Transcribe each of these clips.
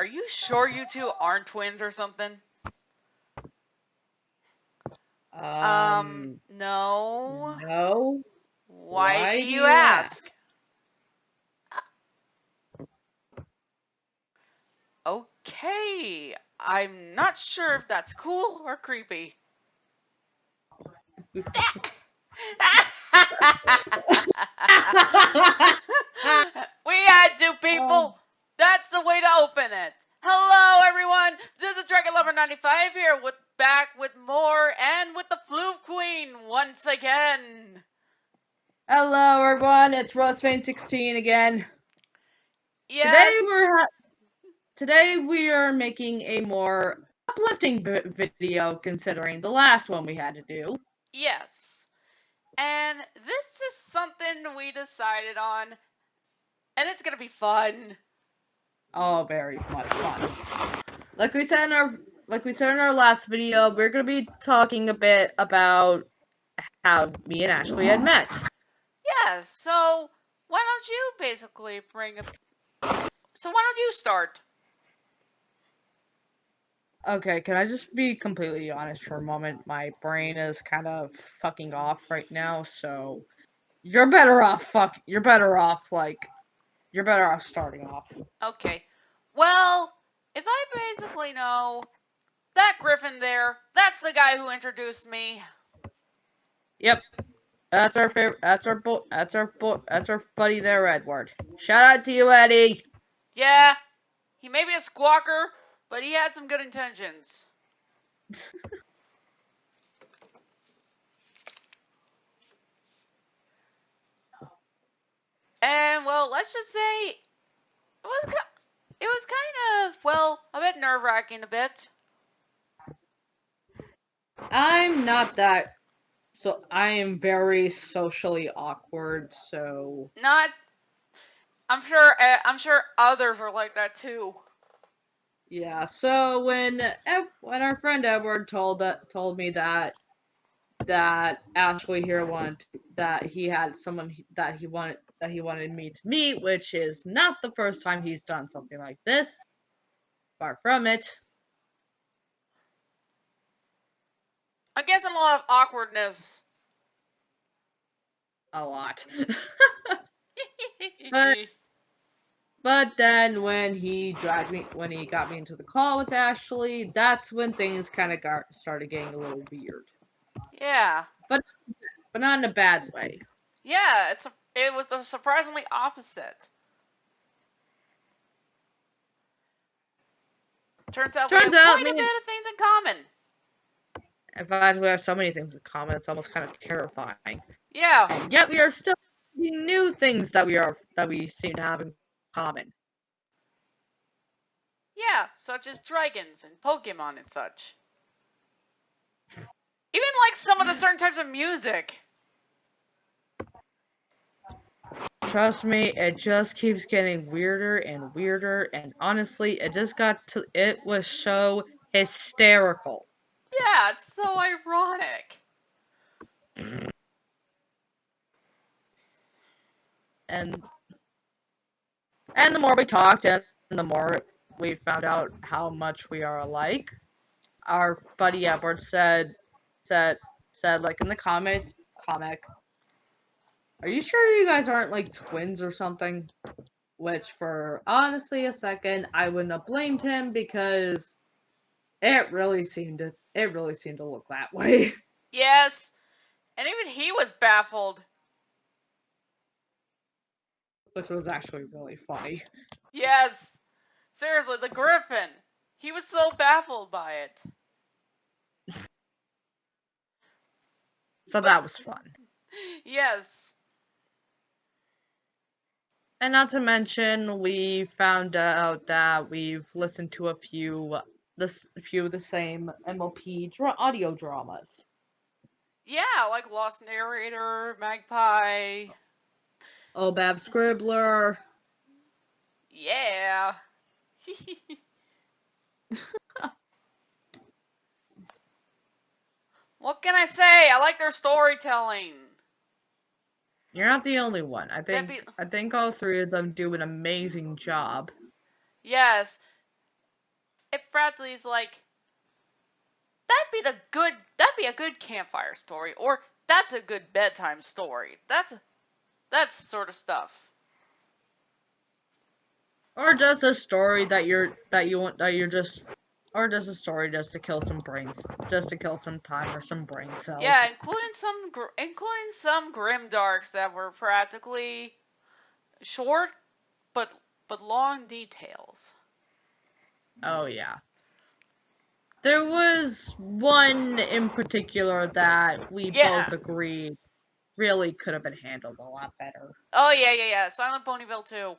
Are you sure you two aren't twins or something? No. No. Why do you ask? Okay, I'm not sure if that's cool or creepy. We had to, people. That's the way to open it. Hello, everyone. This is Dragon Lover 95 here, back with more and with the Floof Queen once again. Hello, everyone. It's Rosefane16 again. Yes. Today we are making a more uplifting video, considering the last one we had to do. Yes. And this is something we decided on, and it's gonna be fun. Oh, very much fun. Like we said in our last video, we're gonna be talking a bit about how me and Ashley had met. Yeah, so why don't you basically So why don't you start? Okay, can I just be completely honest for a moment? My brain is kind of fucking off right now, so you're better off starting off. Okay. Well, if I basically know that Griffin there, that's the guy who introduced me. Yep. That's our favorite. That's our buddy there, Edward. Shout out to you, Eddie. Yeah, he may be a squawker, but he had some good intentions. And well, let's just say it was kind of a bit nerve-wracking a bit. I'm not that. So I am very socially awkward. So Not. I'm sure others are like that too. yeah. So when our friend Edward told me that Ashley here that he had someone that he wanted me to meet, which is not the first time he's done something like this. Far from it. I'm guessing a lot of awkwardness. A lot. But then when he got me into the call with Ashley, that's when things kind of started getting a little weird. Yeah. But not in a bad way. Yeah, it was the surprisingly opposite. Turns out we have quite a bit of things in common. In fact, we have so many things in common, it's almost kind of terrifying. Yeah. And yet we are still finding new things that we seem to have in common. Yeah, such as dragons and Pokemon and such. Even like some of the certain types of music. Trust me, it just keeps getting weirder and weirder, and honestly, it was so hysterical. Yeah, it's so ironic. And the more we talked, and the more we found out how much we are alike, our buddy Edward said like in the comic, are you sure you guys aren't like twins or something? Which for honestly a second I wouldn't have blamed him, because it really seemed to look that way. Yes, and even he was baffled. Which was actually really funny. Yes, seriously, the Griffin. He was so baffled by it. So that was fun. Yes. And not to mention, we found out that we've listened to a few of the same MOP audio dramas. Yeah, like Lost Narrator, Magpie. Obab Scribbler. Yeah. What can I say? I like their storytelling. You're not the only one. I think all three of them do an amazing job. Yes. if Bradley's like, that'd be a good campfire story, or that's a good bedtime story. That's sort of stuff. Or just a story that you're just, or just a story just to kill some brains, just to kill some time or some brain cells. Yeah, including some grim darks that were practically short but long details. Oh yeah. There was one in particular that we Yeah. both agreed really could have been handled a lot better. Oh yeah. Silent Ponyville too.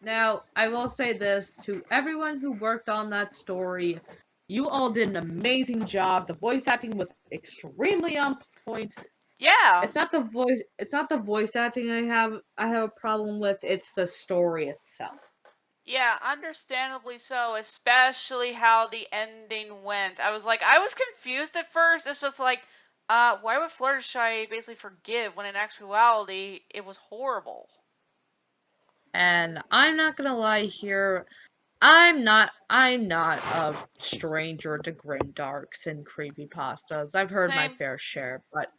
Now, I will say this to everyone who worked on that story, you all did an amazing job. The voice acting was extremely on point. Yeah. It's not the voice acting I have a problem with, it's the story itself. Yeah, understandably so, especially how the ending went. I was confused at first. It's just like, why would Fluttershy basically forgive when in actuality it was horrible? And I'm not gonna lie here, I'm not a stranger to grimdarks and creepypastas. I've heard my Same. fair share, but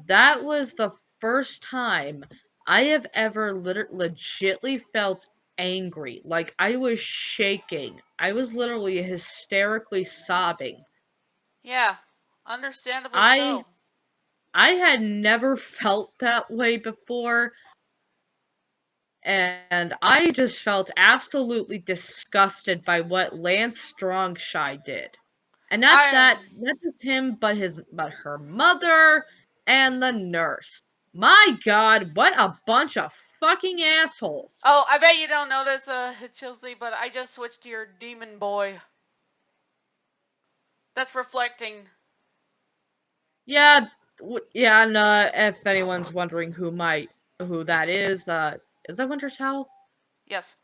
that was the first time I have ever legitly felt angry. Like I was shaking. I was literally hysterically sobbing. Yeah, understandably I so. I had never felt that way before, and I just felt absolutely disgusted by what Lance Strongshy did. And I not just him, but her mother and the nurse. My god, what a bunch of fucking assholes. Oh, I bet you don't notice, Chelsea, but I just switched to your demon boy. That's reflecting. Yeah, yeah, and if anyone's wondering who that is that Winter's Howl? Yes,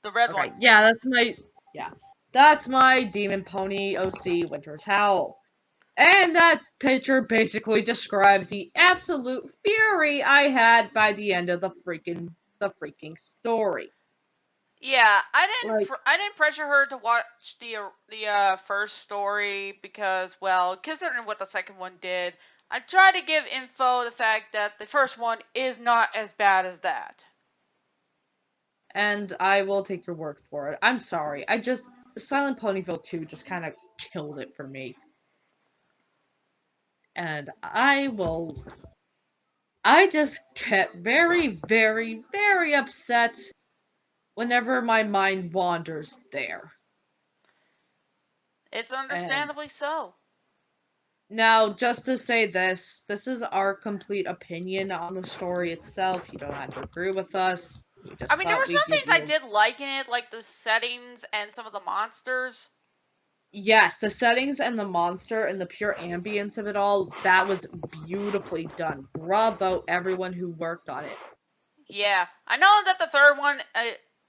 the red Okay, one. yeah, that's my demon pony OC Winter's Howl. And that picture basically describes the absolute fury I had by the end of the freaking story. Yeah, Like, I didn't pressure her to watch the first story because, well, considering what the second one did, I tried to give info the fact that the first one is not as bad as that. and I will take your word for it. I'm sorry. Silent Ponyville 2 just kind of killed it for me. And I just get very, very, very upset whenever my mind wanders there. It's And understandably so. now, just to say this is our complete opinion on the story itself. You don't have to agree with us. We I just mean, there were thought we'd some give things I you. did like in it, like the settings and some of the monsters. Yes, the settings and the monster and the pure ambience of it all, that was beautifully done. Bravo, everyone who worked on it. Yeah, I know that the third one,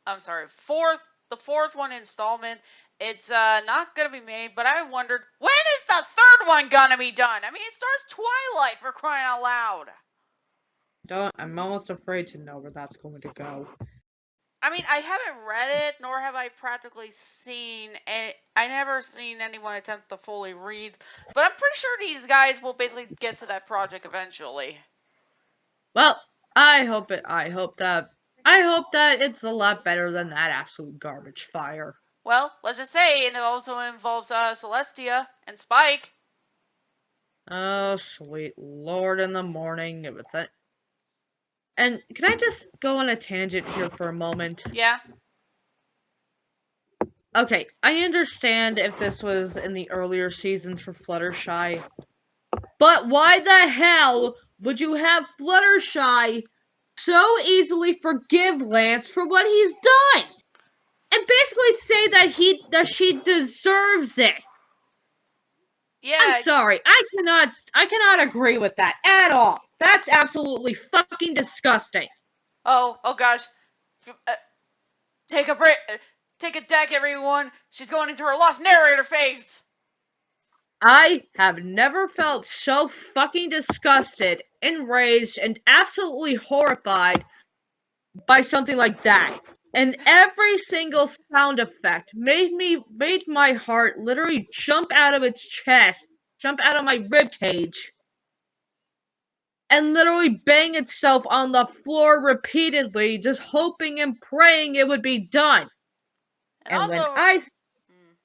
I'm sorry, the fourth one installment, it's not gonna be made. But I wondered, when is the third one gonna be done? I mean, it stars Twilight, for crying out loud. I'm almost afraid to know where that's going to go. I mean, I haven't read it, nor have I practically seen it. I never seen anyone attempt to fully read, but I'm pretty sure these guys will basically get to that project eventually. Well, I hope that it's a lot better than that absolute garbage fire. Well, let's just say it also involves Celestia and Spike. Oh, sweet Lord in the morning. If it's a And can I just go on a tangent here for a moment? Yeah. Okay, I understand if this was in the earlier seasons for Fluttershy, but why the hell would you have Fluttershy so easily forgive Lance for what he's done? And basically say that she deserves it. I'm Yeah. sorry, I cannot agree with that at all. That's absolutely fucking disgusting. Oh gosh. Take a break. Take a deck, everyone. She's going into her lost narrator phase. I have never felt so fucking disgusted, enraged, and absolutely horrified by something like that. And every single sound effect made my heart literally jump out of its chest, jump out of my rib cage, and literally bang itself on the floor repeatedly, just hoping and praying it would be done. And And when also, I mm,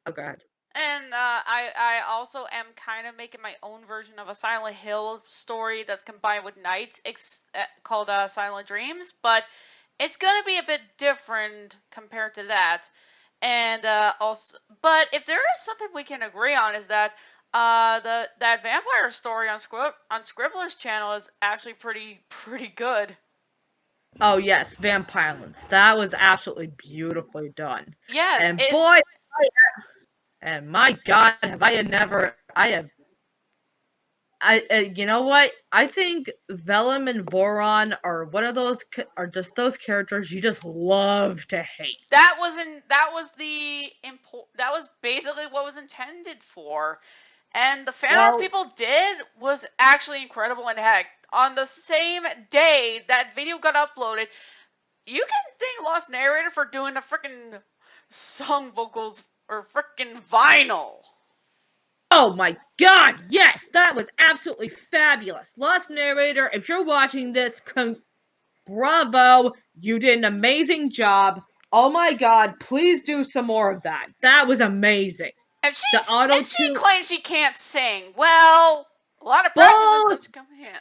oh god. and I also am kind of making my own version of a Silent Hill story that's combined with nights, called Silent Dreams, but it's gonna be a bit different compared to that. And also, but if there is something we can agree on is that that vampire story on Scribbler's channel is actually pretty good. Oh yes, Vampirelance. That was absolutely beautifully done. Yes, And it boy, and my god, have I never I have you know what? I think Vellum and Voron are one of those are just those characters you just love to hate. that was that was basically what was intended for. And the fan art Well, people did was actually incredible. And heck, on the same day that video got uploaded, you can thank Lost Narrator for doing the freaking song vocals or freaking vinyl. oh my god, yes, that was absolutely fabulous. Lost Narrator, if you're watching this, bravo, you did an amazing job. Oh my god, please do some more of that. That was amazing. The auto She tune claims she can't sing. Well, a lot of practice and bull such come in.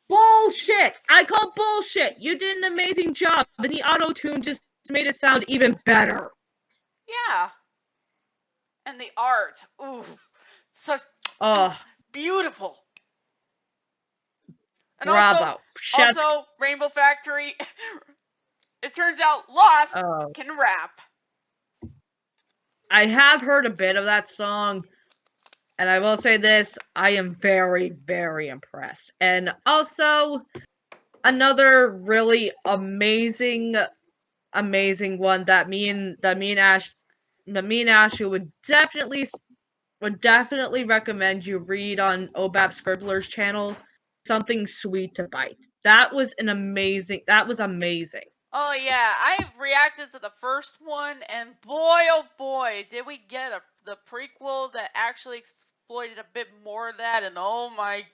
bullshit. I call bullshit. You did an amazing job, and the auto tune just made it sound even better. Yeah, and the art, ooh, such Oh, beautiful. And bravo. Chef's also Rainbow Factory. It turns out Lost oh. can rap. I have heard a bit of that song, and I will say this, I am very, very impressed. And also, another really amazing one that me and Ashley would definitely recommend you read on Obab Scribbler's channel, Something Sweet to Bite. That was amazing. Oh yeah, I've reacted to the first one, and boy, oh boy, did we get the prequel that actually exploited a bit more of that, and oh my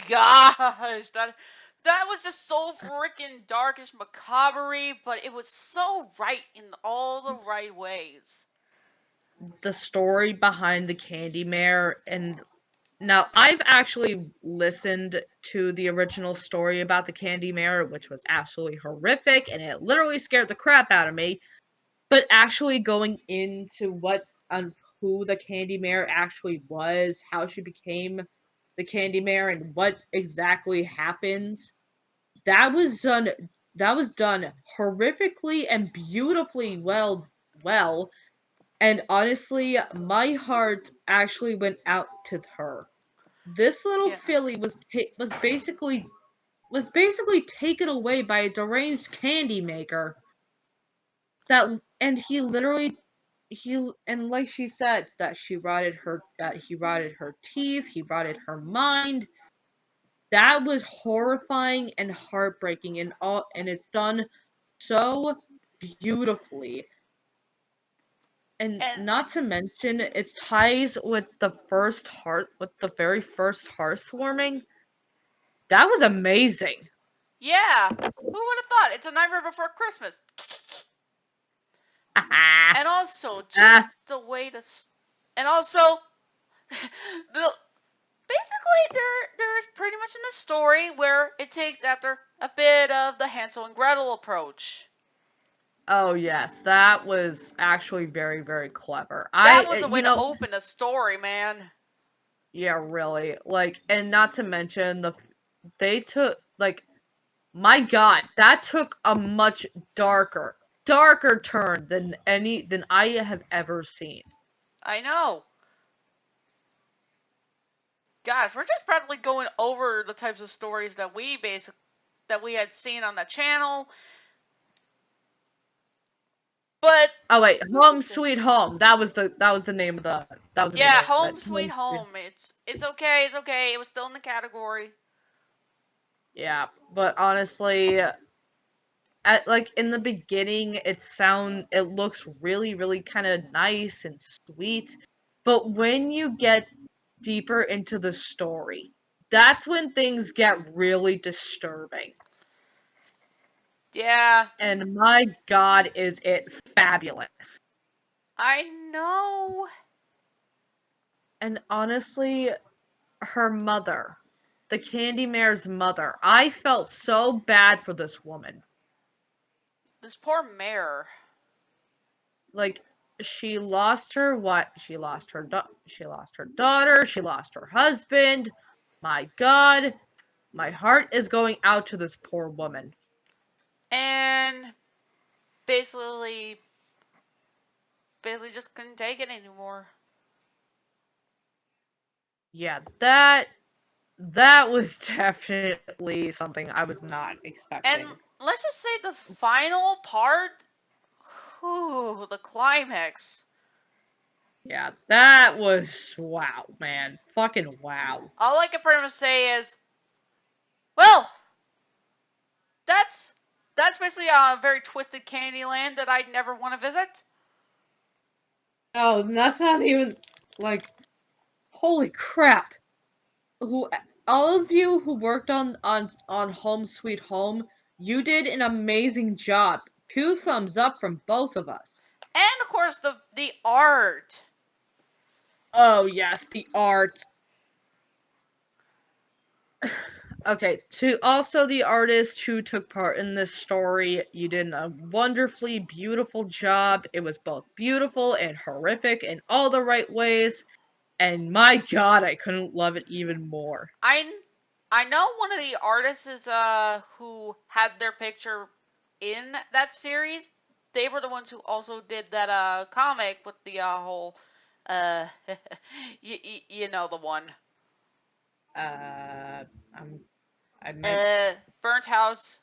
gosh, that was just so freaking darkish macabre, but it was so right in all the right ways. The story behind the Candy Mare, and now I've actually listened to the original story about the Candy Mare, which was absolutely horrific and it literally scared the crap out of me. But actually going into what on who the Candy Mare actually was, how she became the Candy Mare, and what exactly happens, that was done. That was done horrifically and beautifully well, and honestly, my heart actually went out to her. This little Yeah. filly was basically taken away by a deranged candy maker. That and he literally he and like she said that he rotted her teeth, he rotted her mind. That was horrifying and heartbreaking, and it's done so beautifully. And And not to mention its ties with the very first heartwarming. That was amazing. yeah, who would have thought? It's a Nightmare Before Christmas. And also, just Ah, the way to. And also, the basically there's pretty much in the story where it takes after a bit of the Hansel and Gretel approach. oh yes, that was actually very very clever. That was a way to open a story, man. Yeah, really. Like, and not to mention they took like my god, that took a much darker turn than I have ever seen. I know. Gosh, we're just probably going over the types of stories that we had seen on the channel. But Oh wait, who's to Home say? Sweet Home. That was the name of Yeah, it. Home Sweet Home. It's okay. It's okay. It was still in the category. Yeah, but honestly, like in the beginning it looks really really kind of nice and sweet, but when you get deeper into the story, that's when things get really disturbing. Yeah, And my god, is it fabulous. I know. And honestly, her mother, the Candy Mare's mother, I felt so bad for this woman. This poor mayor. Like, she lost her what? She lost her daughter, she lost her husband. My god, my heart is going out to this poor woman. And basically, basically just couldn't take it anymore. Yeah, that was definitely something I was not And expecting. let's just say the final part, whew, the climax. Yeah, that was wow, man. Fucking wow. All I can pretty much say is, well, that's that's basically a very twisted Candyland that I'd never want to visit. Oh, and that's not even like holy crap. Who all of you who worked on Home Sweet Home, you did an amazing job. 2 thumbs up from both of us. And of course the art. Oh yes, the art. Okay, to also the artist who took part in this story, you did a wonderfully beautiful job. It was both beautiful and horrific in all the right ways, and my god, I couldn't love it even more. I I know one of the artists is who had their picture in that series. They were the ones who also did that comic with the whole uh you know the one Uh, I'm, I might. uh burnt house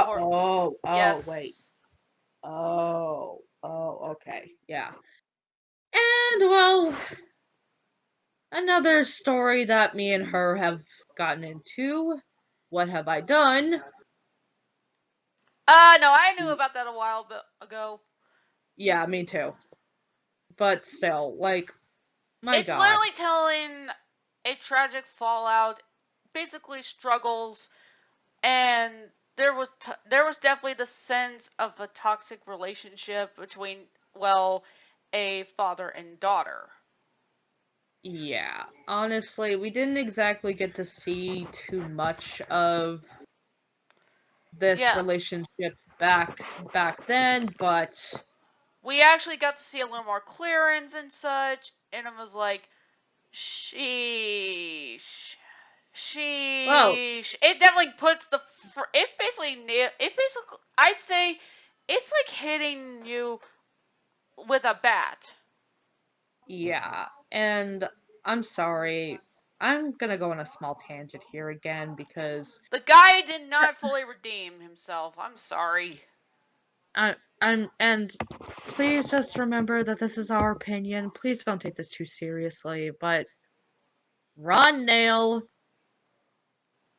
horrible Oh, hor wait. yes. Okay, yeah. And well, another story that me and her have gotten into. What have I done? No, I knew about that a while ago. Yeah, me too. But still, like, my It's god. literally telling a tragic fallout, basically struggles, and there was definitely the sense of a toxic relationship between, well, a father and daughter. Yeah, honestly, we didn't exactly get to see too much of this Yeah, relationship back then, but we actually got to see a little more clearance and such, and it was like, sheesh, well, sheesh. It definitely puts it basically it basically, I'd say it's like hitting you with a bat. yeah, and I'm sorry. I'm gonna go on a small tangent here again because The guy did not fully redeem himself. I'm sorry. and please just remember that this is our opinion. Please don't take this too seriously, but Ron Nail,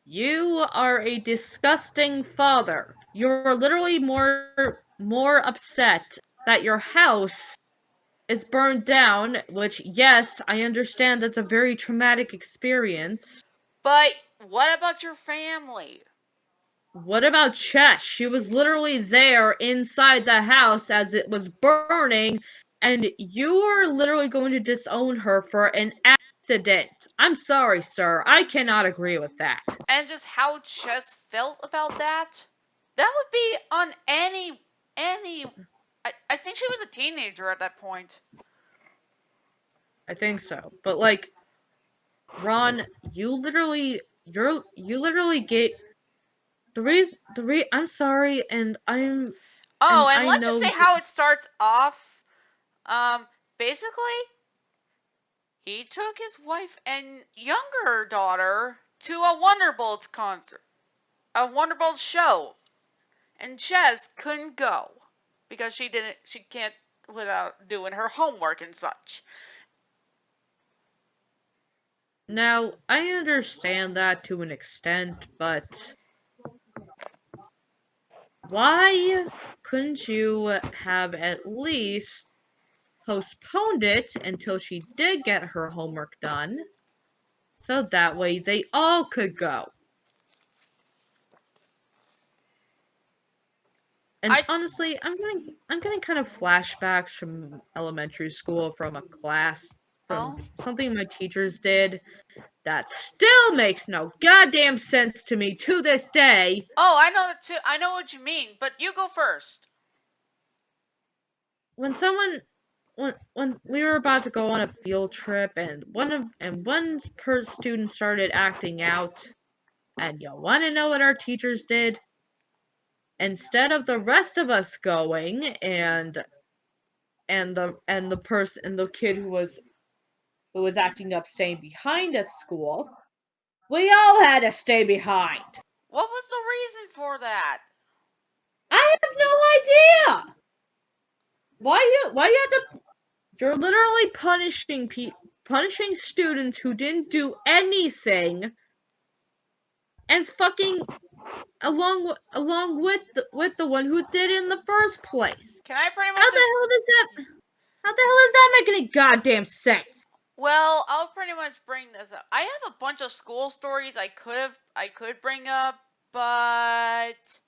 you are a disgusting father. You're literally more upset that your house is burned down, which yes, I understand that's a very traumatic experience. But what about your family? What about Chess? She was literally there inside the house as it was burning, and you are literally going to disown her for an accident. I'm sorry, sir. I cannot agree with that. And just how Chess felt about that? That would be on any I think she was a teenager at that point. I think so. But like, Ron, you literally gave I'm sorry, Oh, and and I let's just know say how it starts off. Basically, he took his wife and younger daughter to a Wonderbolts concert, a Wonderbolts show, and Jess couldn't go because she can't without doing her homework and such. now I understand that to an extent, but why couldn't you have at least postponed it until she did get her homework done, so that way they all could go? And I'd honestly, I'm getting kind of flashbacks from elementary school from a class from oh something my teachers did that still makes no goddamn sense to me to this day. oh I know that too. I know what you mean, but you go first. When someone when we were about to go on a field trip and one per student started acting out, and you want to know what our teachers did? Instead of the rest of us going and the person and the kid who was acting up staying behind at school, we all had to stay behind. What was the reason for that? I have no idea. Why you have to? You're literally punishing students who didn't do anything, and fucking along with the one who did it in the first place. Can I pretty How much the just hell does that? How the hell does that make any goddamn sense? well, I'll pretty much bring this up. I have a bunch of school stories I could bring up, but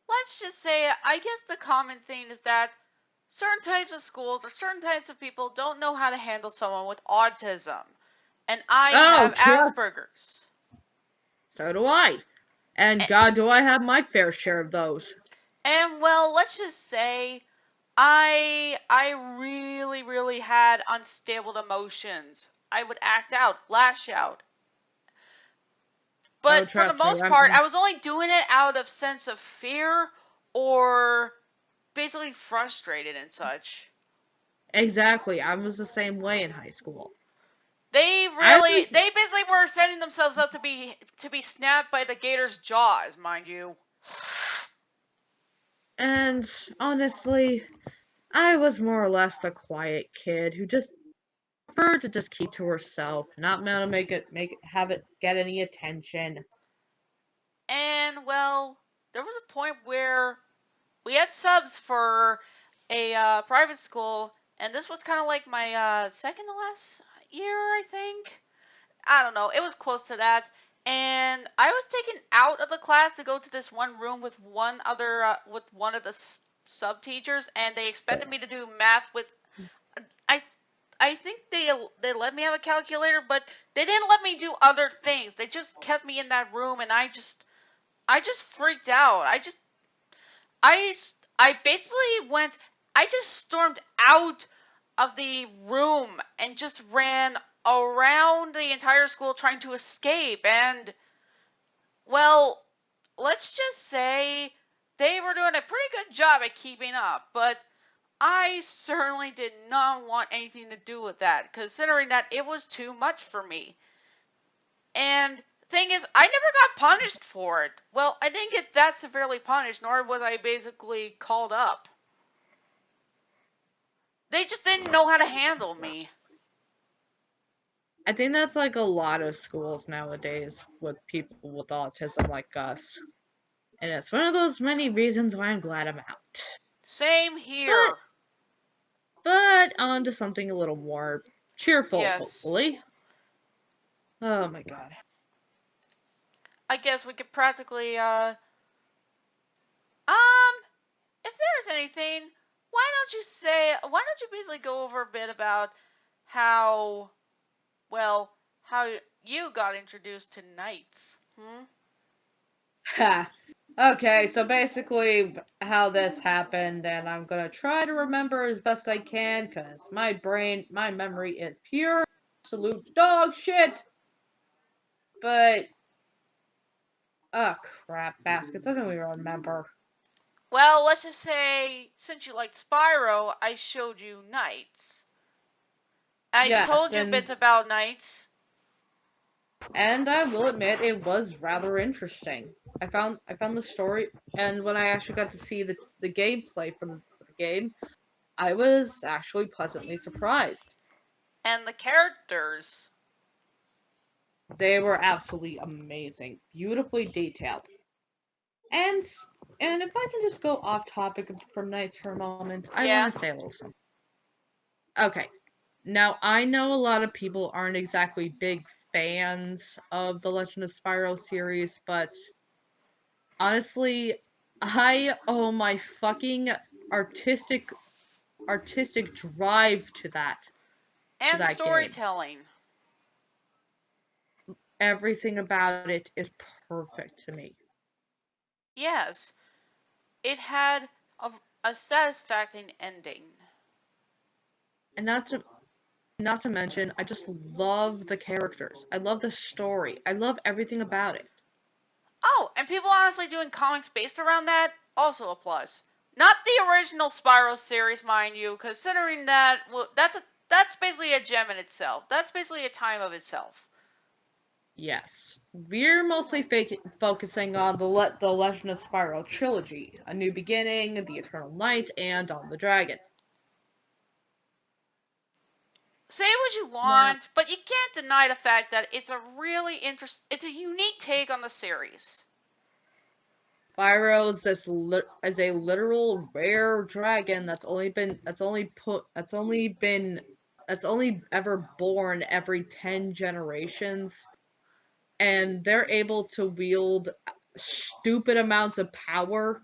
let's just say I guess the common thing is that certain types of schools or certain types of people don't know how to handle someone with autism. And I Oh, have just Asperger's. so do I. And And, God, do I have my fair share of those. and well, let's just say I really really had unstable emotions. I would act out, lash out. Oh, But for the trust me, most part, I was only doing it out of sense of fear or basically frustrated and such. exactly. I was the same way in high school. I was, They basically were setting themselves up to be snapped by the gator's jaws, mind you. and honestly, I was more or less the quiet kid who just preferred to just keep to herself, not want to have it get any attention. And well, there was a point where we had subs for a private school, and this was kind of like my second to last year, I think. I don't know. It was close to that. And I was taken out of the class to go to this one room with with one of the sub teachers, and they expected me to do math with. I I think they let me have a calculator, but they didn't let me do other things. They just kept me in that room, and I just freaked out. I I basically went. I just stormed out of the room and just ran around the entire school trying to escape. And well, let's just say they were doing a pretty good job at keeping up, but I certainly did not want anything to do with that, considering that it was too much for me. And thing is, I never got punished for it. Well, I didn't get that severely punished, nor was I basically called up. They just didn't know how to handle me. I think that's like a lot of schools nowadays with people with autism like us. And it's one of those many reasons why I'm glad I'm out. Same But here. but on to something a little more cheerful, Yes. hopefully. Oh my god. I guess we could practically, um, if there's anything, why don't you basically go over a bit about how, well, how you got introduced to knights? Hmm? Ha. Okay, so basically how this happened, and I'm gonna try to remember as best I can, because my memory is pure, absolute dog shit. But, oh crap, baskets, I don't even remember. Well, let's just say, since you liked Spyro, I showed you knights. I Yes, told you and bits about knights. and I will admit it was rather interesting. I found the story, and when I actually got to see the gameplay from the game, I was actually pleasantly surprised. And the characters. They were absolutely amazing, beautifully detailed. And and if I can just go off topic from Knights for a moment, I want to Yeah. say a little something. Okay, now I know a lot of people aren't exactly big fans of the Legend of Spyro series, but honestly, I owe my fucking artistic artistic drive to And that game. storytelling. Everything about it is perfect to me. Yes. It had a satisfying ending. And not to mention, I just love the characters. I love the story. I love everything about it. Oh, and people honestly doing comics based around that, also a plus. Not the original Spyro series, mind you, considering that, well, that's basically a gem in itself. That's basically a time of itself. Yes. We're mostly focusing on the Legend of Spyro trilogy, A New Beginning, The Eternal Night, and On the Dragon. Say what you Now, want, but you can't deny the fact that it's a unique take on the series. Spyro's is a literal rare dragon that's only ever born every 10 generations, and they're able to wield stupid amounts of power.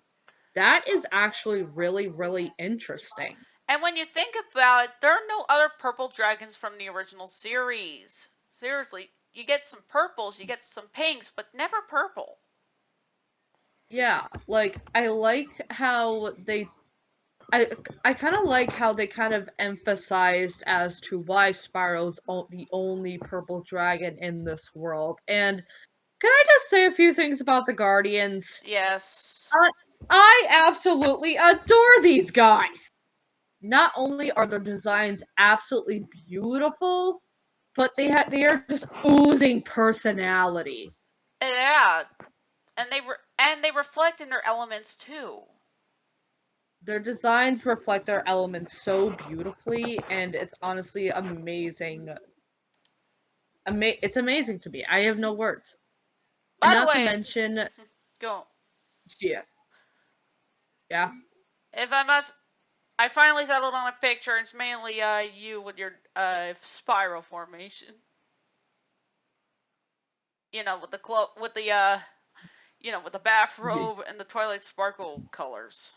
That is actually really, really interesting. And when you think about it, there are no other purple dragons from the original series. Seriously, you get some purples, you get some pinks, but never purple. Yeah, like I like how I I kind of like how they kind of emphasized as to why Spyro's the only purple dragon in this world. And can I just say a few things about the Guardians? Yes. I, I absolutely adore these guys. Not only are their designs absolutely beautiful, but they are just oozing personality. Yeah, and they reflect in their elements too. Their designs reflect their elements so beautifully, and it's honestly amazing. It's amazing to me. I have no words. And By the not to way, mention, go. yeah, yeah. If I must, I finally settled on a picture. It's mainly you with your spiral formation. With with the bathrobe and the Twilight Sparkle colors.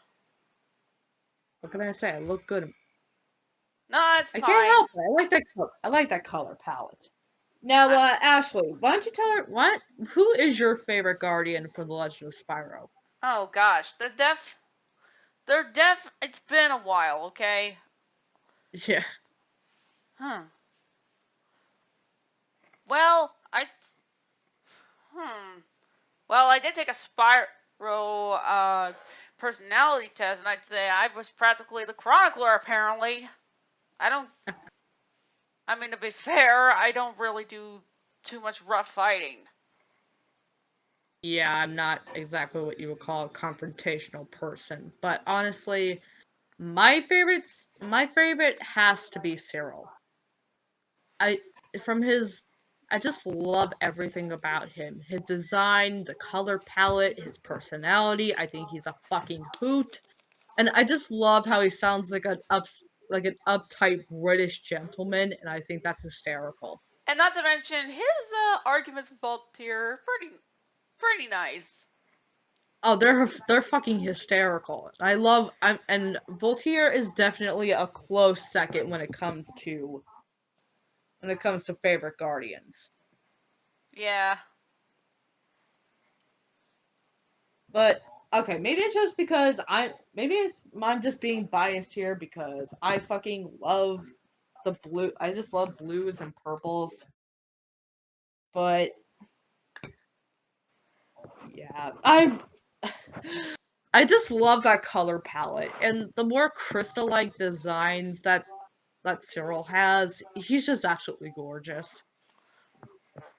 What can I say? I look good. No, it's I can't fine. help it. I like that. I like that color palette. Now, I, Ashley, why don't you tell her what? Who is your favorite guardian for the Legend of Spyro? oh gosh, they're deaf. It's been a while, okay. Yeah. Huh. Well, hmm. Well, I did take a Spyro personality test, and I'd say I was practically the chronicler. Apparently, I don't. I mean, to be fair, I don't really do too much rough fighting. Yeah, I'm not exactly what you would call a confrontational person, but honestly, my favorite has to be Cyril. I from his I just love everything about him. His design, the color palette, his personality. I think he's a fucking hoot. And I just love how he sounds like an uptight British gentleman, and I think that's hysterical. And not to mention his arguments with Voltaire are pretty nice. Oh, they're fucking hysterical. And Voltaire is definitely a close second when it comes to favorite guardians. Yeah. But okay, maybe it's just because I'm just being biased here because I fucking love the blue. I just love blues and purples. But yeah, I just love that color palette and the more crystal-like designs that Cyril has. He's just absolutely gorgeous.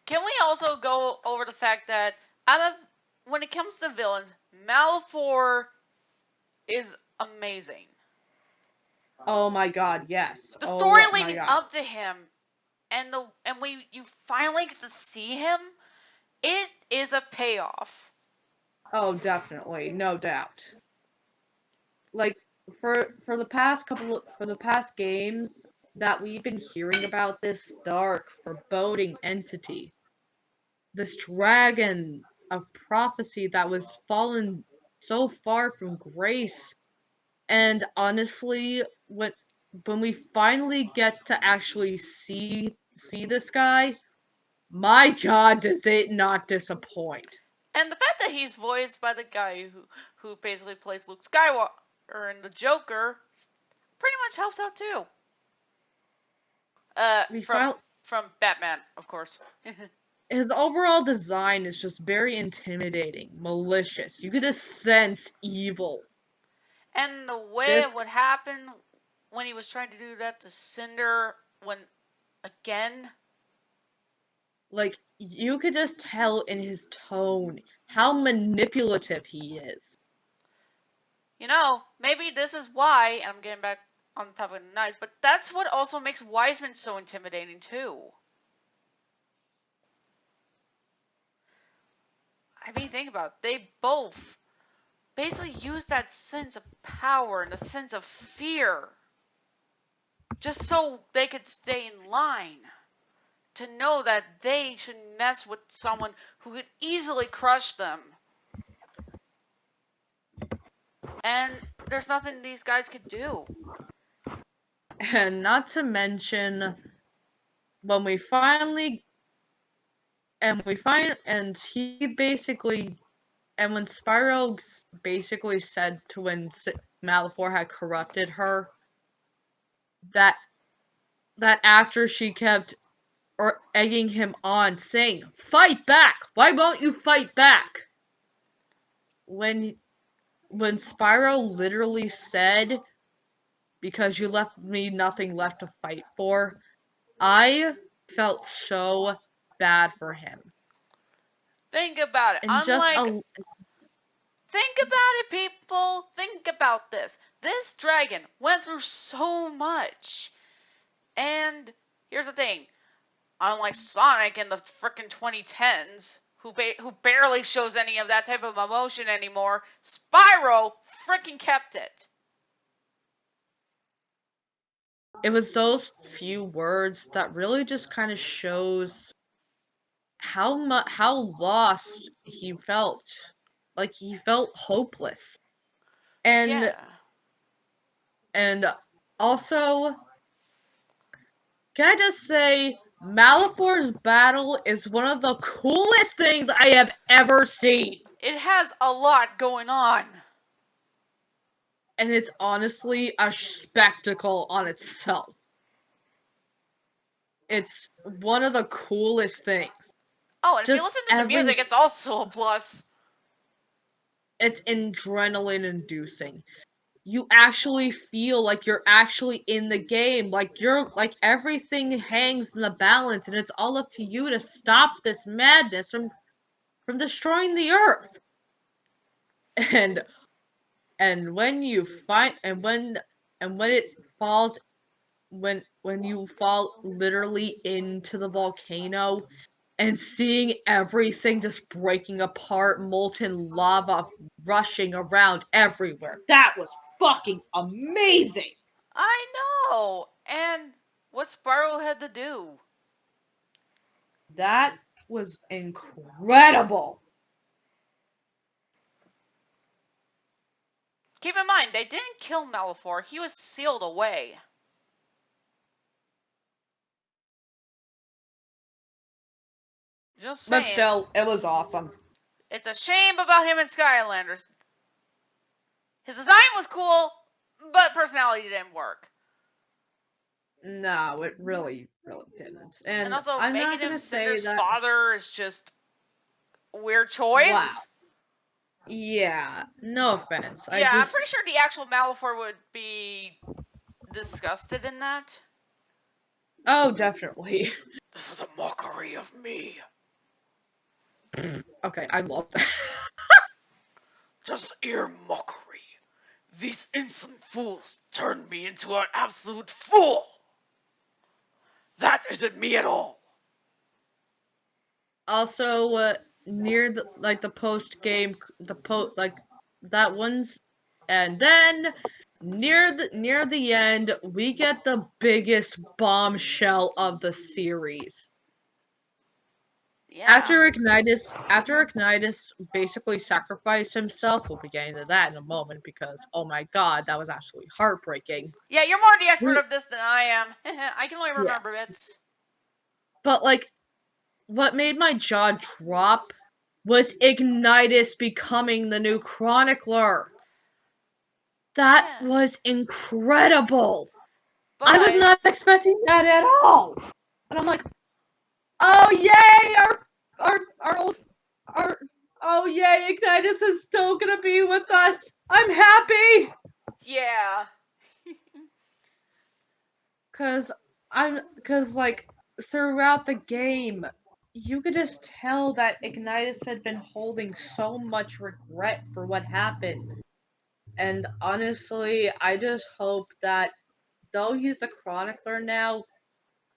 Can we also go over the fact that out of when it comes to villains, Malfoy is amazing. Oh my god, yes. The story Oh my leading god. up to him and when you finally get to see him, it is a payoff. Oh, definitely, no doubt. Like for the past games that we've been hearing about this dark, foreboding entity, this dragon of prophecy that was fallen so far from grace. And honestly, when we finally get to actually see this guy, my god, does it not disappoint. And the fact that he's voiced by the guy who basically plays Luke Skywalker in the Joker pretty much helps out too. We From file Batman, of course. His overall design is just very intimidating, malicious. You could just sense evil. And the way This it would happen when he was trying to do that to Cinder when again. Like, you could just tell in his tone how manipulative he is. You know, maybe this is why, and I'm getting back on the topic of the knives, but that's what also makes Wiseman so intimidating too. I mean, think about it. They both basically use that sense of power and a sense of fear just so they could stay in line. To know that they shouldn't mess with someone who could easily crush them. And there's nothing these guys could do. And not to mention, when we finally and he basically and when Spyro basically said to when Malifor had corrupted her that after she kept or egging him on, saying, "Fight back! Why won't you fight back?" When Spyro literally said, "Because you left me nothing left to fight for," I felt so bad for him. Think about it. And just Think about it, people. Think about this. This dragon went through so much. And here's the thing. Unlike Sonic in the frickin' 2010s, who barely shows any of that type of emotion anymore, Spyro frickin' kept it. it was those few words that really just kind of shows how lost he felt. Like, he felt hopeless. And Yeah. and also, can I just say, Malifor's battle is one of the coolest things I have ever seen. It has a lot going on. And it's honestly a spectacle on itself. It's one of the coolest things. Oh, and if you Just listen to the music, it's also a plus. It's adrenaline inducing. You actually feel like you're actually in the game, like everything hangs in the balance, and it's all up to you to stop this madness from destroying the earth. And when you find and when it falls when you fall literally into the volcano and seeing everything just breaking apart, molten lava rushing around everywhere. That was fucking amazing. I know. And what Spyro had to do. That was incredible. Keep in mind, they didn't kill Malifor. He was sealed away. Just But saying. still, it was awesome. It's a shame about him in Skylanders. His design was cool, but personality didn't work. No, it really, really didn't. And And also, I'm making not him gonna say Cinder's that. father is just a weird Wow. choice. Yeah, no offense. Yeah, I'm pretty sure the actual Malifor would be disgusted in that. Oh, definitely. This is a mockery of me. Okay, I love that. Just ear mockery. These insolent fools turned me into an absolute fool. That isn't me at all. Also, near the post game, that one's, and then near the end we get the biggest bombshell of the series. Yeah. After Ignitus basically sacrificed himself, we'll be getting to that in a moment because oh my god, that was absolutely heartbreaking. Yeah, you're more the expert We, of this than I am. I can only yeah, remember bits. but like what made my jaw drop was Ignitus becoming the new chronicler. That Yeah. was incredible. I was But not expecting that at all. And I'm like, oh yay, our old our oh yay, Ignitus is still gonna be with us. I'm happy. yeah. Cause like throughout the game, you could just tell that Ignitus had been holding so much regret for what happened. And honestly, I just hope that though he's a chronicler now,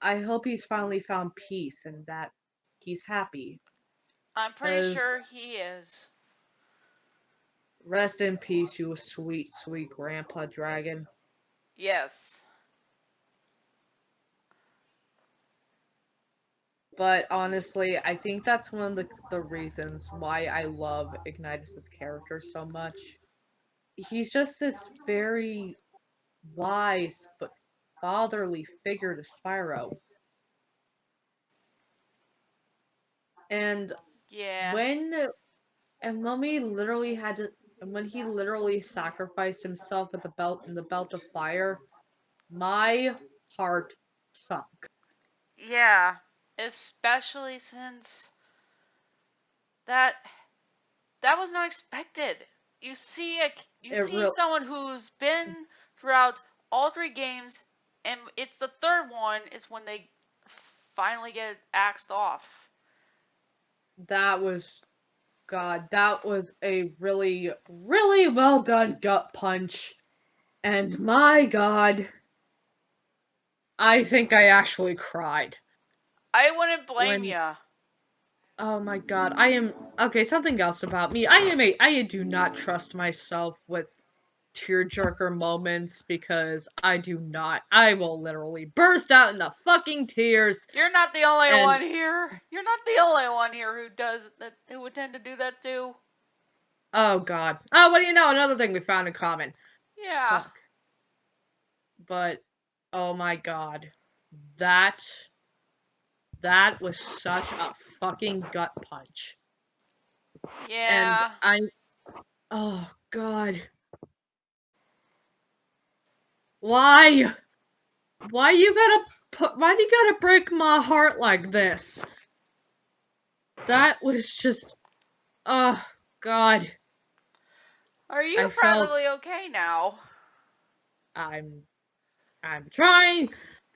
I hope he's finally found peace and that he's happy. I'm pretty Cause sure he is. rest in peace, you sweet, sweet grandpa dragon. Yes. But honestly, I think that's one of the reasons why I love Ignitus's character so much. He's just this very wise but fatherly figure to Spyro. And Yeah. when when we literally had to and when he literally sacrificed himself at the belt of fire, my heart sunk. Yeah. Especially since that that was not expected. You see you It see real someone who's been throughout all three games, and it's the third one is when they finally get axed off. that was God, that was a really, really well done gut punch. And my God, I think I actually cried I wouldn't blame when. ya. Oh my God, I am okay. Something else about me. I do not trust myself with tearjerker moments because I do not. I will literally burst out into fucking tears. You're not the only And one here. You're not the only one here who does that. Who would tend to do that too. oh God. Oh, what do you know? Another thing we found in common. Yeah. Fuck. But oh my God, that that was such a fucking gut punch. And Yeah. oh God, why? Why do you gotta break my heart like this? That was just, oh God. Are you I felt privately okay now? I'm I'm trying,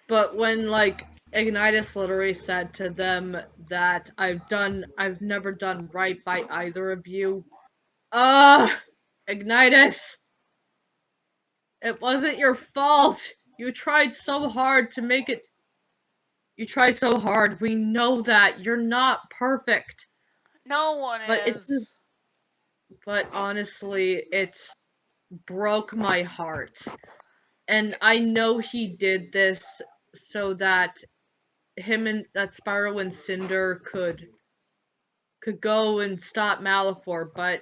but when like Ignitus literally said to them that I've never done right by either of you. Ignitus, it wasn't your fault. You tried so hard to make it. You tried so hard. We know that you're not perfect, No one but is. but honestly, it's broke my heart. And I know he did this so that Spyro and Cinder could go and stop Malifor, but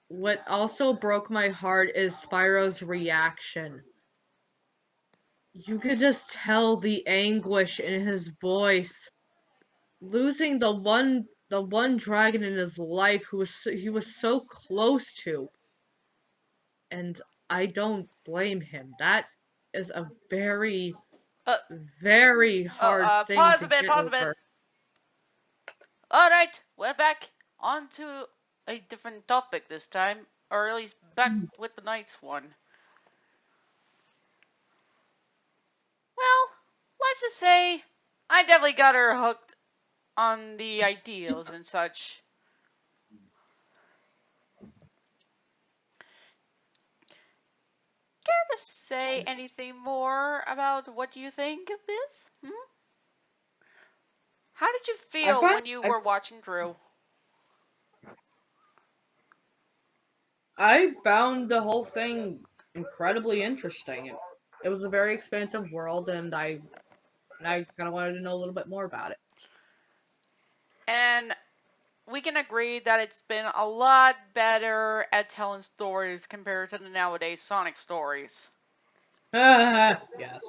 what also broke my heart is Spyro's reaction. You could just tell the anguish in his voice. Losing the one dragon in his life he was so close to. And I don't blame him. That is a very, Uh, very hard thing pause to a bit, get pause a bit. over. Alright, we're back on to a different topic this time, or at least back with the night's one. Well, let's just say I definitely got her hooked on the ideals and such. Care to say anything more about what you think of this? How did you I feel find when you I were watching Drew? I found the whole thing incredibly interesting. It was a very expansive world, and I kind of wanted to know a little bit more about it. And we can agree that it's been a lot better at telling stories compared to the nowadays Sonic stories. Yes.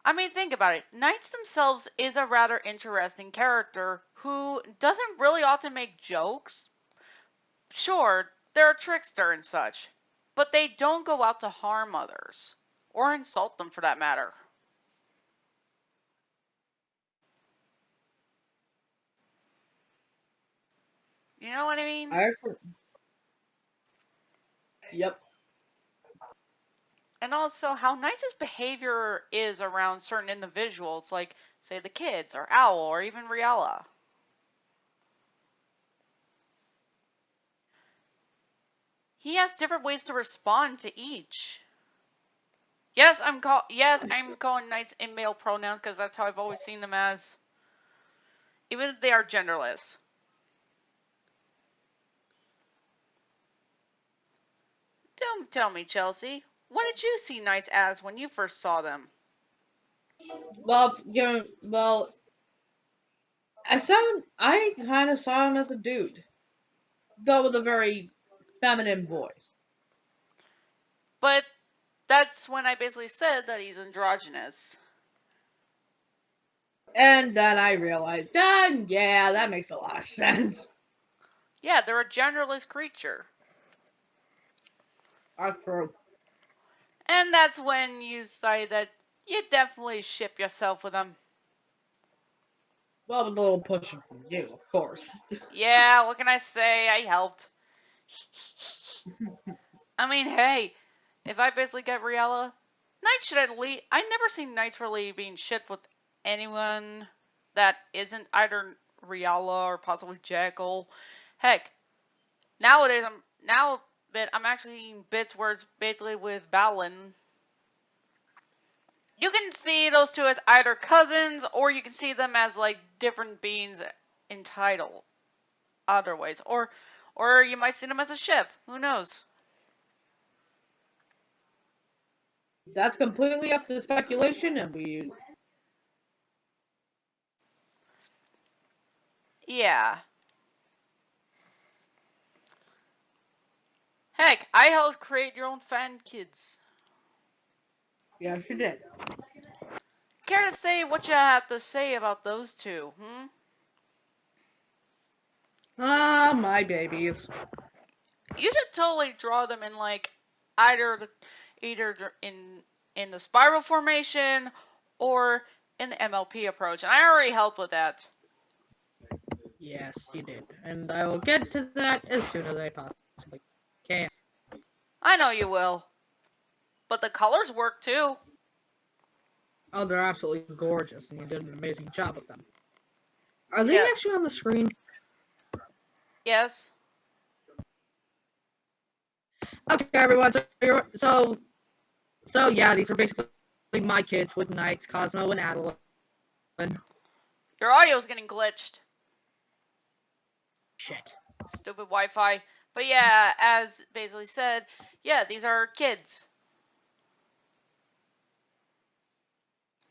I mean, think about it. Knights themselves is a rather interesting character who doesn't really often make jokes. Sure, they're a trickster and such, but they don't go out to harm others or insult them for that matter. You know what I mean? I Yep. And also how Knight's behavior is around certain individuals, like, say, the kids, or Owl, or even Riella. He has different ways to respond to each. I'm calling Knights in male pronouns because that's how I've always seen them as, even if they are genderless. Tell me, Chelsea, what did you see Knights as when you first saw them? Well, I kind of saw him as a dude, though with a very feminine voice. But that's when I basically said that he's androgynous. And then I realized, yeah, that makes a lot of sense. Yeah, they're a genderless creature. True. And that's when you decide that you definitely ship yourself with them. Well, with a little pushing from you, of course. Yeah, what can I say? I helped. I mean, hey, if I basically get Riella, Knight should at least. I never seen Knights really being shipped with anyone that isn't either Riella or possibly Jackal. Heck, nowadays I'm actually seeing bits where it's basically with Balin. You can see those two as either cousins, or you can see them as like different beings in title, other ways, or you might see them as a ship. Who knows? That's completely up to speculation, and we. Yeah. Heck, I helped create your own fan kids. Yeah, she did. Care to say what you have to say about those two? Hmm? Ah, my babies. You should totally draw them in like either either in the spiral formation or in the MLP approach, and I already helped with that. Yes, you did. And I will get to that as soon as I possibly can. I know you will, but the colors work too. Oh, they're absolutely gorgeous, and you did an amazing job with them. Are they actually Yes, on the screen? yes. Okay, everyone. So yeah, these are basically my kids with Knights, Cosmo, and Adeline. Your audio's getting glitched. Shit. Stupid Wi-Fi. But yeah, as basically said, yeah, these are kids.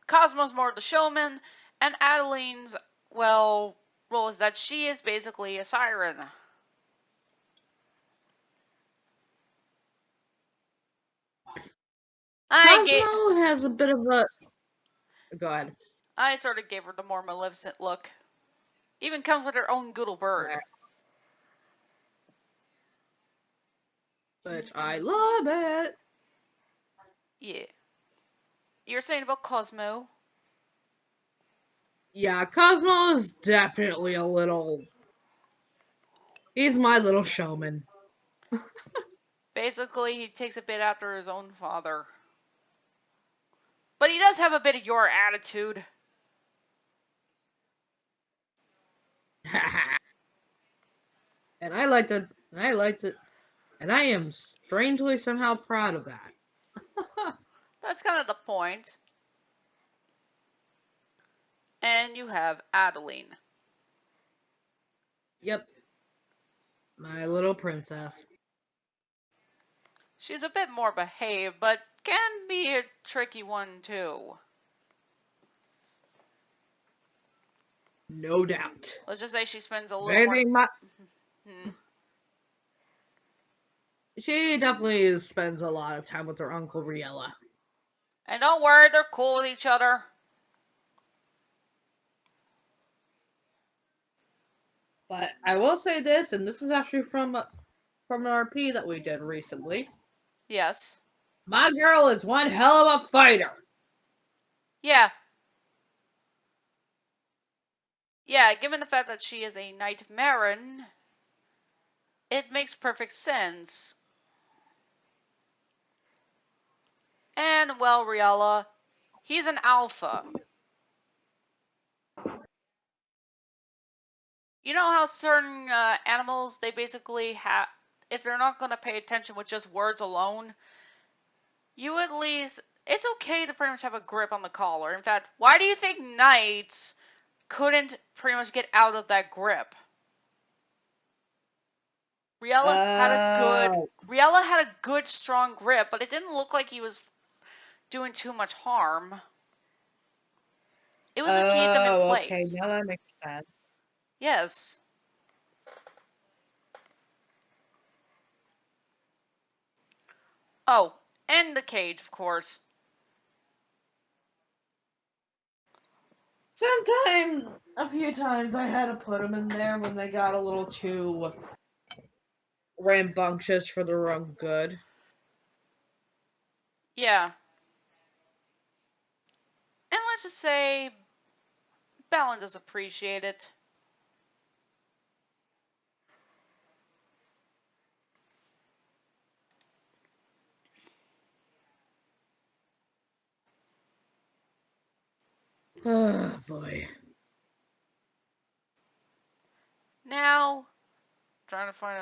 Cosmo's more the showman, and Adeline's, well, role is that she is basically a siren. I gave, Cosmo has a bit of a. Go ahead. I sort of gave her the more maleficent look. Even comes with her own goodle bird. Which I love it. Yeah. You're saying about Cosmo? Yeah, Cosmo is definitely a little. He's my little showman. Basically, he takes a bit after his own father. But he does have a bit of your attitude. And I like to. I like to. And I am strangely somehow proud of that. That's kind of the point. And you have Adeline. Yep. My little princess. She's a bit more behaved, but can be a tricky one too. No doubt. Let's just say she spends a little more. Maybe Hmm. she definitely spends a lot of time with her Uncle Riella. And don't worry, they're cool with each other. But I will say this, and this is actually from an RP that we did recently. Yes. My girl is one hell of a fighter. Yeah. Yeah, given the fact that she is a Knight Marin, it makes perfect sense. And, well, Riella, he's an alpha. You know how certain animals, they basically have, if they're not going to pay attention with just words alone, you at least, it's okay to pretty much have a grip on the collar. In fact, why do you think knights couldn't pretty much get out of that grip? Oh. Riella had a good strong grip, but it didn't look like he was doing too much harm. It was to keep them in Okay. place. Now that makes sense. Yes. Oh, and the cage, of course. Sometimes, a few times, I had to put them in there when they got a little too rambunctious for their own good. Yeah. And let's just say Balin does appreciate it. Oh boy. Now, trying to find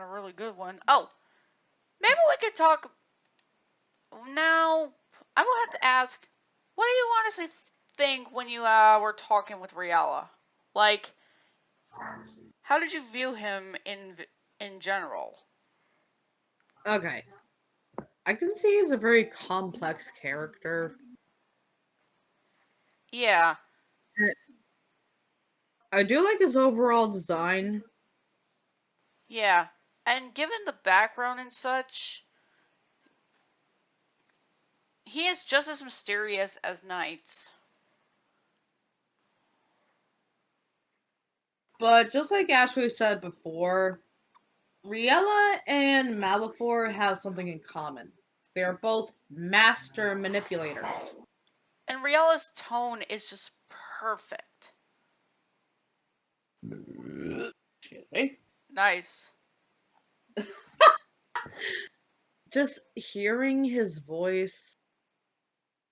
a really good one. Oh, maybe we could talk now. I will have to ask, what do you honestly think when you were talking with Riella? Like, how did you view him in general? Okay. I can see he's a very complex character. Yeah, I do like his overall design. yeah. And given the background and such, he is just as mysterious as Knights. But just like Ashley said before, Riella and Malifor have something in common. They are both master manipulators. And Riella's tone is just perfect. Excuse me. Nice. Just hearing his voice,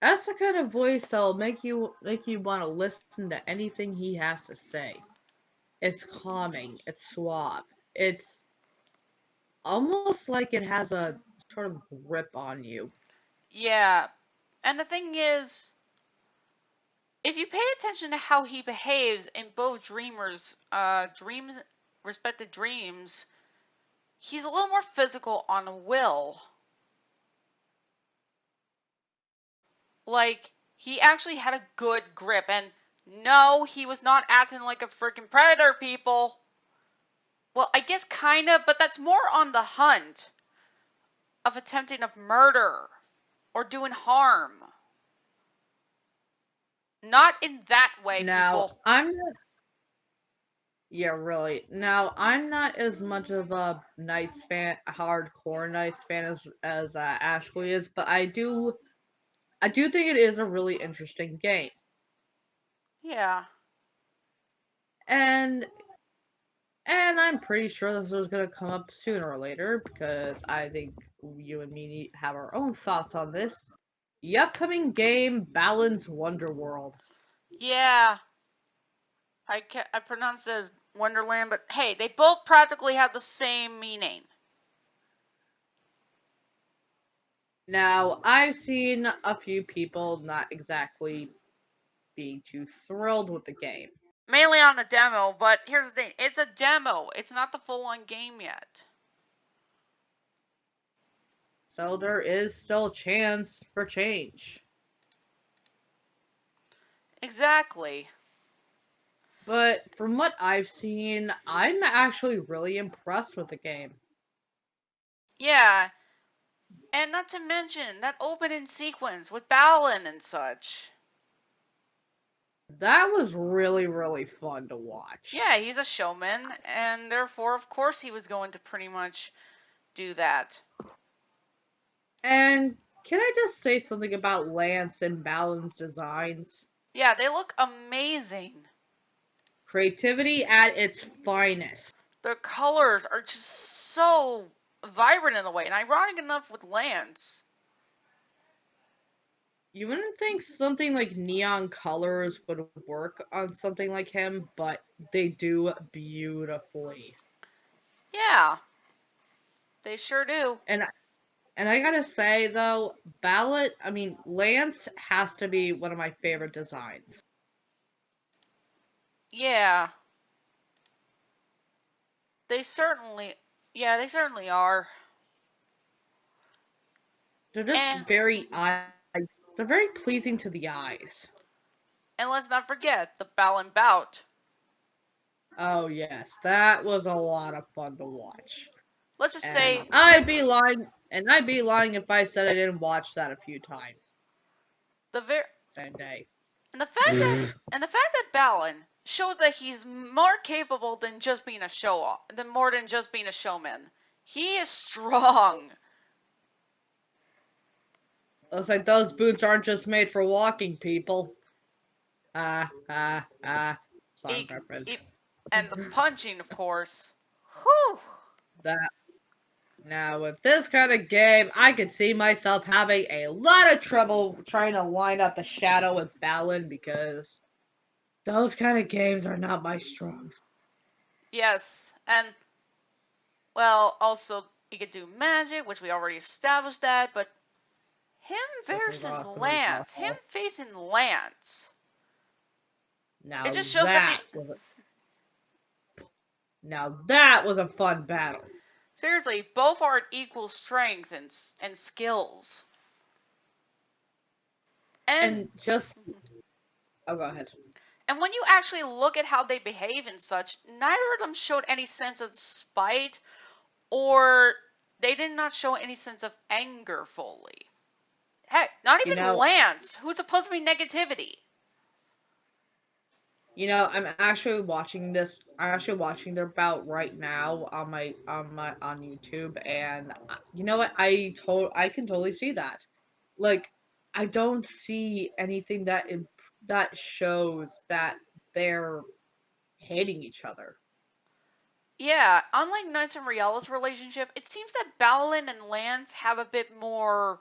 that's the kind of voice that'll make you want to listen to anything he has to say. It's calming, it's suave, it's almost like it has a sort of grip on you. Yeah. And the thing is, if you pay attention to how he behaves in both respected dreams, he's a little more physical on will. Like, he actually had a good grip, and no, he was not acting like a freaking predator, people. Well, I guess kinda, but that's more on the hunt of attempting of murder or doing harm. Not in that way, Now, people. I'm not. Yeah, really. Now, I'm not as much of a Knights fan, hardcore Knights fan as Ashley is, but I do think it is a really interesting game, Yeah. and I'm pretty sure this was gonna come up sooner or later because I think you and me have our own thoughts on this. The upcoming game, Balin's Wonderworld. Yeah. I pronounced it as Wonderland, but hey, they both practically have the same meaning. Now, I've seen a few people not exactly being too thrilled with the game. Mainly on the demo, but here's the thing. It's a demo. It's not the full-on game yet. So there is still a chance for change. Exactly. But from what I've seen, I'm actually really impressed with the game. Yeah, and not to mention that opening sequence with Balin and such. That was really, really fun to watch. Yeah, he's a showman, and therefore, of course, he was going to pretty much do that. And can I just say something about Lance and Balin's designs? Yeah, they look amazing. Creativity at its finest. Their colors are just so vibrant in a way, and ironic enough with Lance. You wouldn't think something like neon colors would work on something like him, but they do beautifully. Yeah, they sure do. And and I gotta say though, Lance has to be one of my favorite designs. Yeah, they certainly. Yeah, they certainly are. They're just And they're very pleasing to the eyes. and let's not forget the Balin bout. Oh yes, that was a lot of fun to watch. Let's just And say I'd be lying if I said I didn't watch that a few times the ver- same day. and the fact that and the fact that Balin shows that he's more capable than just being a show off, than more than just being a showman. He is strong. Looks like those boots aren't just made for walking, people. Ah, ah, ah. Song He, reference. he, and the punching, of course. Whew. That Now, with this kind of game, I could see myself having a lot of trouble trying to line up the shadow with Balin because those kind of games are not my strong. Yes, and well, also he could do magic, which we already established that, but him Which is versus awesome as Lance, him well. facing Lance, it Now just shows that that was now that was a fun battle. seriously, both are at equal strength and skills. And And just oh, go ahead. and when you actually look at how they behave and such, neither of them showed any sense of spite, or they did not show any sense of anger fully. Heck, not You even know, Lance, who's supposed to be negativity. I'm actually watching this. I'm actually watching their bout right now on on YouTube, and you know what? I can totally see that. Like, I don't see anything that shows that they're hating each other. Yeah, unlike Knights and Riala's relationship, it seems that Balin and Lance have a bit more.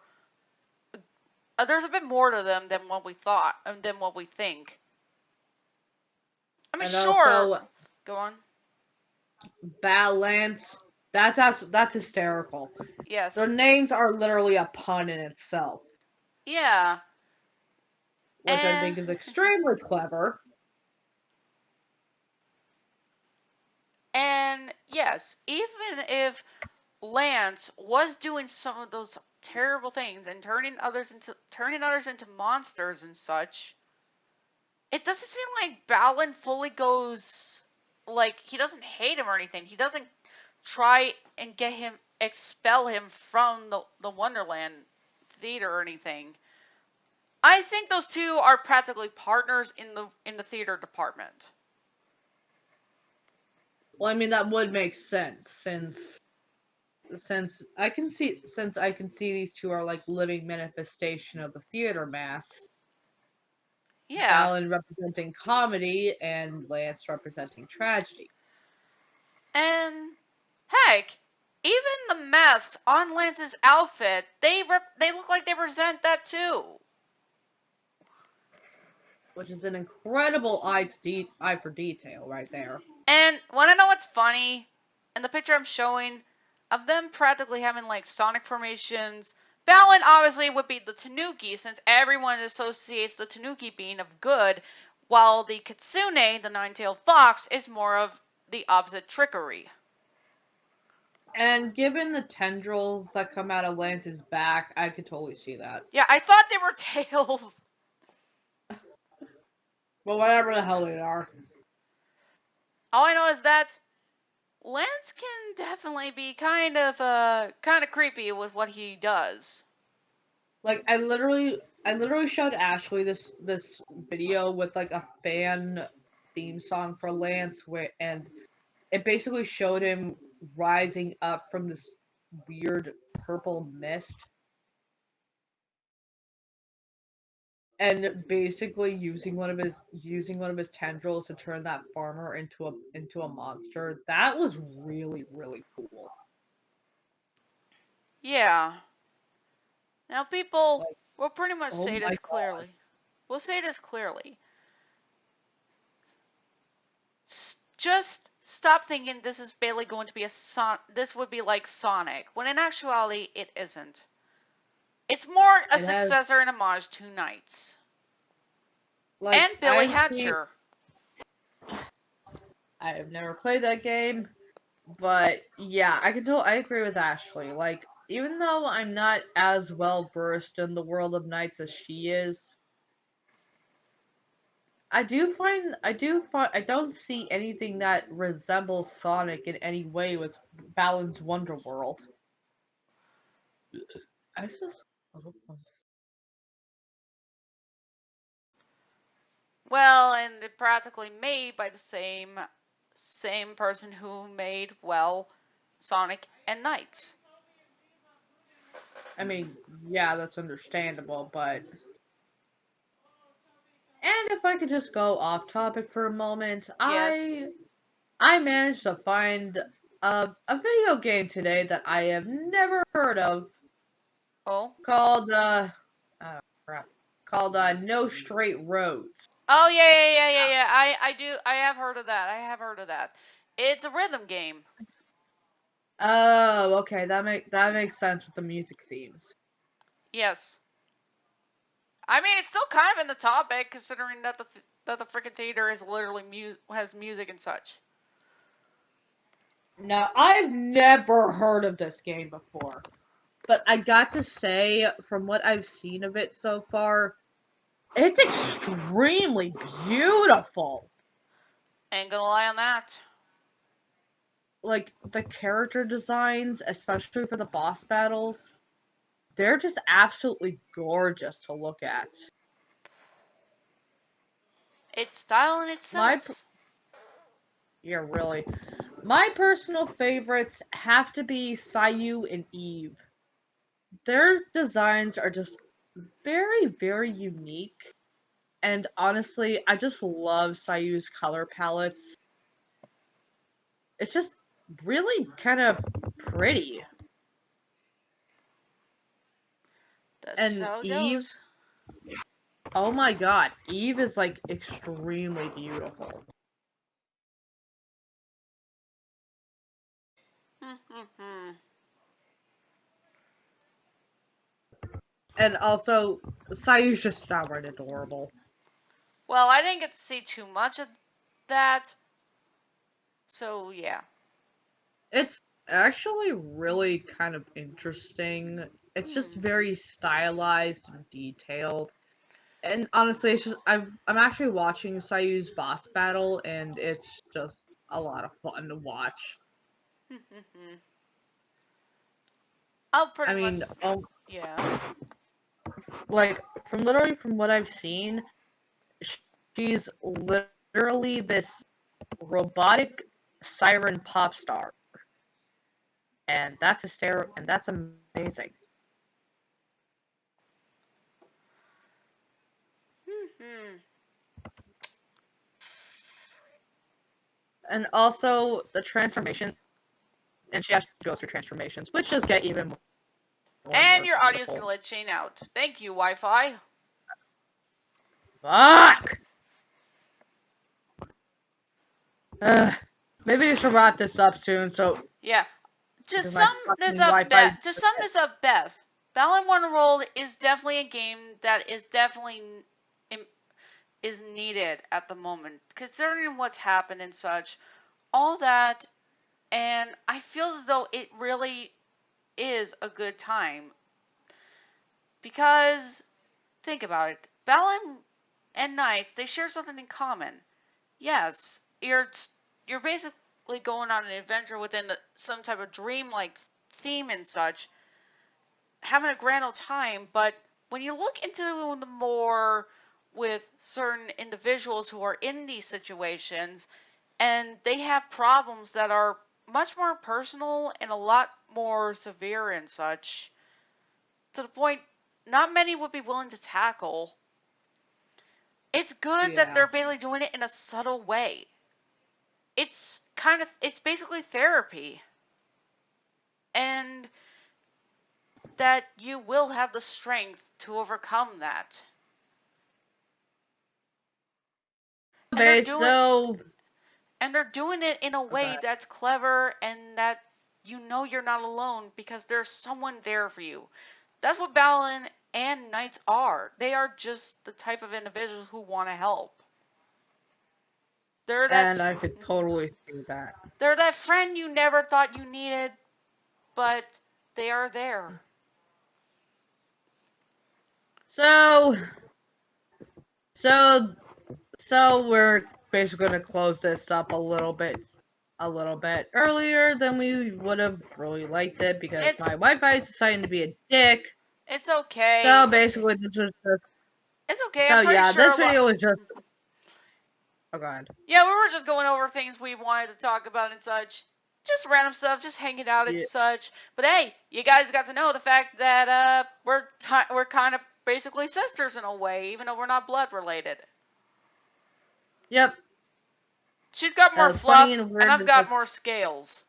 There's a bit more to them than what we thought, and than what we think. I mean, And sure. also, Go on. balance. That's hysterical. Their Yes. names are literally a pun in itself, Yeah. which I And think is extremely clever. and yes, even if Lance was doing some of those terrible things and turning others into monsters and such, it doesn't seem like Balin fully goes like he doesn't hate him or anything. He doesn't try and get him expel him from the Wonderland theater or anything. I think those two are practically partners in the theater department. Well, I mean that would make sense since I can see these two are like living manifestation of the theater mass. Yeah. Balin representing comedy and Lance representing tragedy. And heck, even the masks on Lance's outfit, they look like they present that too. Which is an incredible eye for detail right there. And wanna know what's funny? In the picture I'm showing of them practically having like sonic formations, Balin obviously would be the Tanuki since everyone associates the Tanuki being of good, while the Kitsune, the nine-tailed fox, is more of the opposite trickery. And given the tendrils that come out of Lance's back, I could totally see that. Yeah, I thought they were tails. But whatever the hell they are. All I know is that Lance can definitely be kind of creepy with what he does. Like I literally showed Ashley this video with like a fan theme song for Lance and it basically showed him rising up from this weird purple mist and basically using one of his tendrils to turn that farmer into a monster. That was really really cool. Yeah. Now, people Like, will pretty much oh say my this clearly. We'll say this clearly. Just stop thinking this is barely going to be this would be like Sonic, when in actuality it isn't. It's more a it has successor and homage to Knights. like And Billy Hatcher. I have never played that game. But yeah, I agree with Ashley. Like, even though I'm not as well versed in the world of Knights as she is, I don't see anything that resembles Sonic in any way with Balan's Wonderworld. I just Well, and it practically made by the same person who made, well, Sonic and Knights. I mean, yeah, that's understandable, but and if I could just go off topic for a moment, Yes. I managed to find a video game today that I have never heard of Oh. called oh crap called No Straight Roads. Oh, yeah. I have heard of that. I have heard of that. It's a rhythm game. Oh, okay, that makes sense with the music themes. Yes. I mean, it's still kind of in the topic, considering that the frickin' theater is literally has music and such. Now, I've never heard of this game before, but I got to say, from what I've seen of it so far, it's extremely beautiful. Ain't gonna lie on that. Like the character designs, especially for the boss battles, they're just absolutely gorgeous to look at. It's style in My itself. Yeah, really. My personal favorites have to be Sayu and Eve. Their designs are just very, very unique. And honestly, I just love Sayu's color palettes. It's just really kind of pretty. That's just And how it Eve, goes. oh my god, Eve is like extremely beautiful. And also, Sayu's just downright adorable. Well, I didn't get to see too much of that, so yeah. It's actually really kind of interesting. It's just Hmm. very stylized and detailed. And honestly, I'm actually watching Sayu's boss battle, and it's just a lot of fun to watch. I'll pretty I much, mean, yeah. like from what I've seen, she's literally this robotic siren pop star, and that's amazing. And also the transformation, and she actually goes through transformations, which just get even more and And more your audio's beautiful. glitching out. Thank you, Wi-Fi. Fuck! Maybe we should wrap this up soon, so Yeah. To because my sum this fucking up, Wi-Fi. to sum this up best, Balan Wonderworld is definitely a game that is definitely is needed at the moment, considering what's happened and such. All that And I feel as though it really is a good time. Because, think about it, Balin and Knights, they share something in common. Yes, you're basically going on an adventure within some type of dream-like theme and such, having a grand old time, but when you look into the more with certain individuals who are in these situations and they have problems that are much more personal and a lot more severe and such, to the point not many would be willing to tackle. It's good that Yeah. they're basically doing it in a subtle way. It's basically therapy. And that you will have the strength to overcome that. And they're Okay, doing so and they're doing it in a way okay. that's clever and that you know you're not alone because there's someone there for you. That's what Balin and Knights are. They are just the type of individuals who want to help. They're that And I could totally see that. they're that friend you never thought you needed, but they are there. So so so we're basically gonna close this up a little bit earlier than we would have really liked it because my It's Wi-Fi is deciding to be a dick. it's okay. So It's okay. basically this was just It's okay. I'm so pretty yeah, sure this a lot. video was just oh god. Yeah, we were just going over things we wanted to talk about and such. Just random stuff, just hanging out and Yeah. such. But hey, you guys got to know the fact that we're kind of basically sisters in a way, even though we're not blood related. Yep. She's got more As funny fluff, and and weird I've as got this more scales.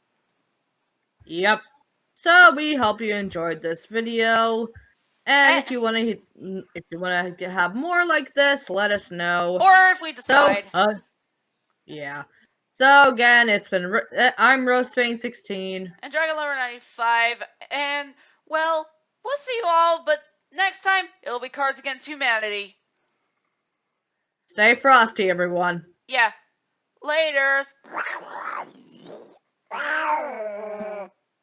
yep. So we hope you enjoyed this video. And Eh, if you wanna have more like this, let us know. or if we So decide. yeah. So again, I'm Roastfang16. And Dragon Lover 95, and well, we'll see you all, but next time it'll be Cards Against Humanity. Stay frosty, everyone. Yeah, later.